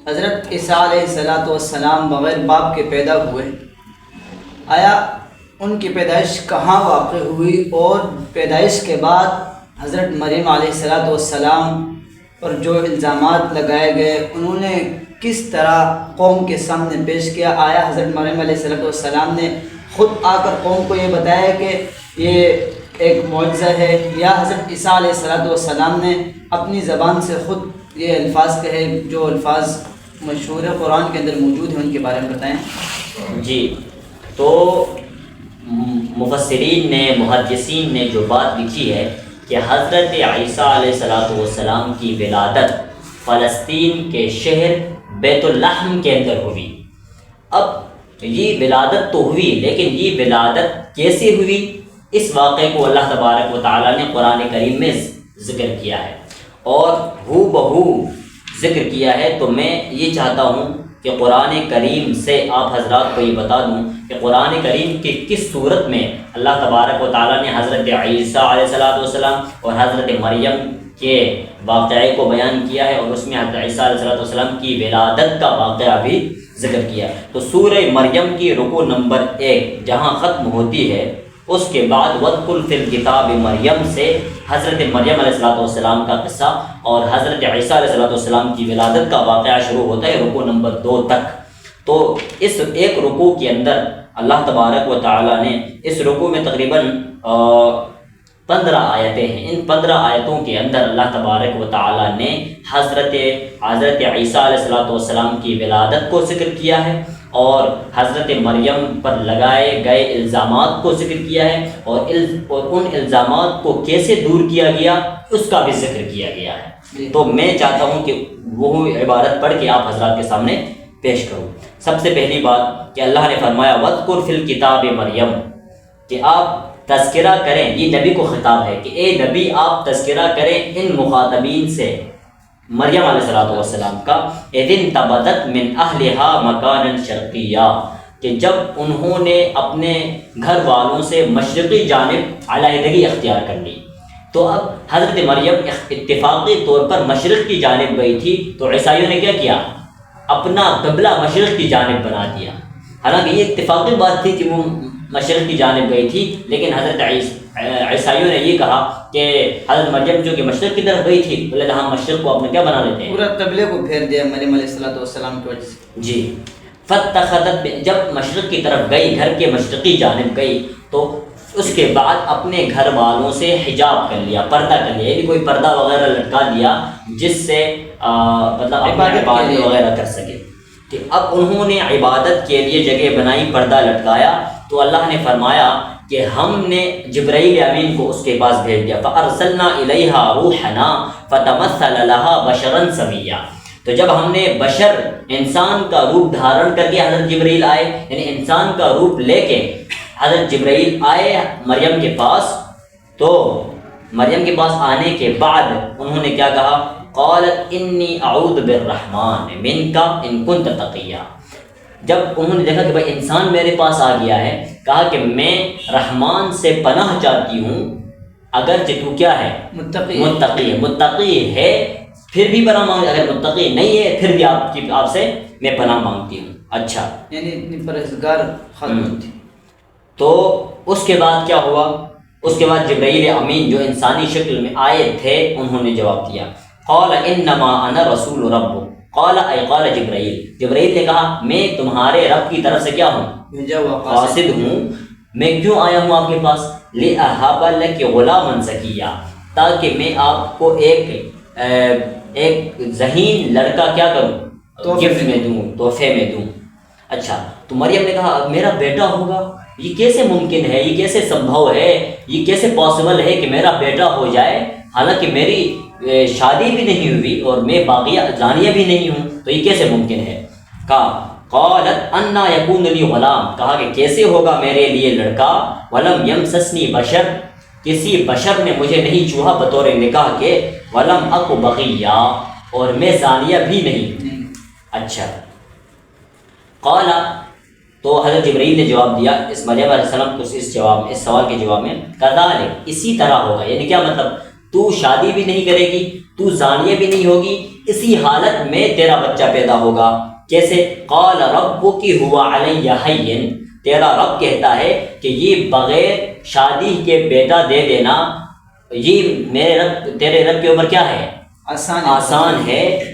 حضرت عیسیٰ علیہ السلام بغیر باپ کے پیدا ہوئے، آیا ان کی پیدائش کہاں واقع ہوئی، اور پیدائش کے بعد حضرت مریم علیہ السلام پر جو الزامات لگائے گئے انہوں نے کس طرح قوم کے سامنے پیش کیا؟ آیا حضرت مریم علیہ السلام نے خود آ کر قوم کو یہ بتایا کہ یہ ایک معجزہ ہے، یا حضرت عیسیٰ علیہ السلام نے اپنی زبان سے خود یہ الفاظ کہے جو الفاظ مشہور قرآن کے اندر موجود ہیں، ان کے بارے میں بتائیں؟ جی، تو مفسرین نے، محدثین نے جو بات لکھی ہے کہ حضرت عیسیٰ علیہ السلام کی ولادت فلسطین کے شہر بیت اللحم کے اندر ہوئی۔ اب یہ ولادت تو ہوئی، لیکن یہ ولادت کیسے ہوئی، اس واقعے کو اللہ تبارک و تعالیٰ نے قرآن کریم میں ذکر کیا ہے، اور ہو بہو ذکر کیا ہے۔ تو میں یہ چاہتا ہوں کہ قرآن کریم سے آپ حضرات کو یہ بتا دوں کہ قرآن کریم کے کس صورت میں اللہ تبارک و تعالیٰ نے حضرت عیسیٰ علیہ السلام اور حضرت مریم کے واقعے کو بیان کیا ہے، اور اس میں حضرت عیسیٰ علیہ السلام کی ولادت کا واقعہ بھی ذکر کیا ہے۔ تو سورہ مریم کی رکوع نمبر 1 جہاں ختم ہوتی ہے، اس کے بعد وَاذْكُرْ فِي الْكِتَابِ مریم سے حضرت مریم علیہ السلام کا قصہ اور حضرت عیسیٰ علیہ السلام کی ولادت کا واقعہ شروع ہوتا ہے رکوع نمبر 2 تک۔ تو اس ایک رکوع کے اندر اللہ تبارک و تعالیٰ نے اس رکوع میں تقریباً 15 آیتیں ہیں۔ ان 15 آیتوں کے اندر اللہ تبارک و تعالیٰ نے حضرت عیسیٰ علیہ السلام کی ولادت کو ذکر کیا ہے، اور حضرت مریم پر لگائے گئے الزامات کو ذکر کیا ہے، اور ان الزامات کو کیسے دور کیا گیا اس کا بھی ذکر کیا گیا ہے۔ تو میں چاہتا ہوں کہ وہ عبارت پڑھ کے آپ حضرات کے سامنے پیش کروں۔ سب سے پہلی بات کہ اللہ نے فرمایا وَاذْكُرْ فِي الْكِتَابِ مریم، کہ آپ تذکرہ کریں، یہ نبی کو خطاب ہے کہ اے نبی آپ تذکرہ کریں ان مخاطبین سے مریم علیہ السلام کا، اِذِ انتبذت من اہلہا مکانا شرقیہ، کہ جب انہوں نے اپنے گھر والوں سے مشرقی جانب علیحدگی اختیار کر لی۔ تو اب حضرت مریم اتفاقی طور پر مشرق کی جانب گئی تھی، تو عیسائیوں نے کیا کیا؟ اپنا قبلہ مشرق کی جانب بنا دیا۔ حالانکہ یہ اتفاقی بات تھی کہ وہ مشرق کی جانب گئی تھی، لیکن حضرت عیسائیوں نے یہ کہا کہ حضرت مریم جو کہ مشرق کی طرف گئی تھی، بولے ہم مشرق کو اپنا کیا بنا لیتے ہیں، پورا قبلے کو پھیر دیا مریم علیہ السلام کی وجہ سے۔ جی، فاتخذت، جب مشرق کی طرف گئی، گھر کے مشرقی جانب گئی، تو اس کے بعد اپنے گھر والوں سے حجاب کر لیا، پردہ کر لیا، یعنی کوئی پردہ وغیرہ لٹکا دیا جس سے مطلب عبادت وغیرہ کر سکے۔ کہ اب انہوں نے عبادت کے لیے جگہ بنائی، پردہ لٹکایا، تو اللہ نے فرمایا کہ ہم نے جبرائیل امین کو اس کے پاس بھیج دیا، فَأَرْسَلْنَا إِلَيْهَا رُوحَنَا فَتَمَثَّلَ لَهَا بَشَرًا سَوِيًّا۔ تو جب ہم نے بشر، انسان کا روپ دھارن کر کے حضرت جبرائیل آئے، یعنی انسان کا روپ لے کے حضرت جبرائیل آئے مریم کے پاس، تو مریم کے پاس آنے کے بعد انہوں نے کیا کہا؟ قالت انی اعوذ بالرحمن منک ان کنت تقیا۔ جب انہوں نے دیکھا کہ بھائی انسان میرے پاس آ گیا ہے، کہا کہ میں رحمان سے پناہ چاہتی ہوں، اگرچہ تو کیا ہے؟ متقی ہے، پھر بھی پناہ مانگ، اگر متقی نہیں ہے پھر بھی آپ سے میں پناہ مانگتی ہوں۔ اچھا، یعنی اتنی پرہیزگار خاتون تھی۔ تو اس کے بعد کیا ہوا؟ اس کے بعد جبرائیل امین جو انسانی شکل میں آئے تھے، انہوں نے جواب دیا، قال انما انا رسول رب، قال اے قال جبرائیل، جبرائیل نے کہا میں تمہارے رب کی طرف سے کیا ہوں؟ قاصد ہوں۔ میں کیوں آیا ہوں آپ کے پاس؟ لأہب لک غلاما زکیا، تاکہ میں آپ کو ایک ذہین لڑکا کیا کروں؟ گفٹ میں دوں، تحفے میں دوں۔ اچھا، تو مریم نے کہا میرا بیٹا ہوگا، یہ کیسے ممکن ہے، یہ کیسے سمبھو ہے، یہ کیسے پاسبل ہے کہ میرا بیٹا ہو جائے، حالانکہ میری شادی بھی نہیں ہوئی اور میں باقیہ زانیہ بھی نہیں ہوں، تو یہ کیسے ممکن ہے؟ کہا قالت انا یکون لی غلام، کہا کہ کیسے ہوگا میرے لیے لڑکا، ولم یمسسنی بشر، کسی بشر نے مجھے نہیں چھوا بطور نکاح کے، ولم اک بغیہ، اور میں زانیہ بھی نہیں۔ اچھا، قال تو حضرت جبرائیل نے جواب دیا اس مریم علیہ السلام کو اس سوال کے جواب میں، کذالک، اسی طرح ہوگا، یعنی کیا مطلب، تو شادی بھی نہیں کرے گی، تو زانیہ بھی نہیں ہوگی، اسی حالت میں تیرا بچہ پیدا ہوگا۔ کیسے؟ قال ربک هو علی ہین، تیرا رب کہتا ہے کہ یہ بغیر شادی کے بیٹا دے دینا، یہ میرے رب، تیرے رب کے اوپر کیا ہے؟ آسان آسان ہے۔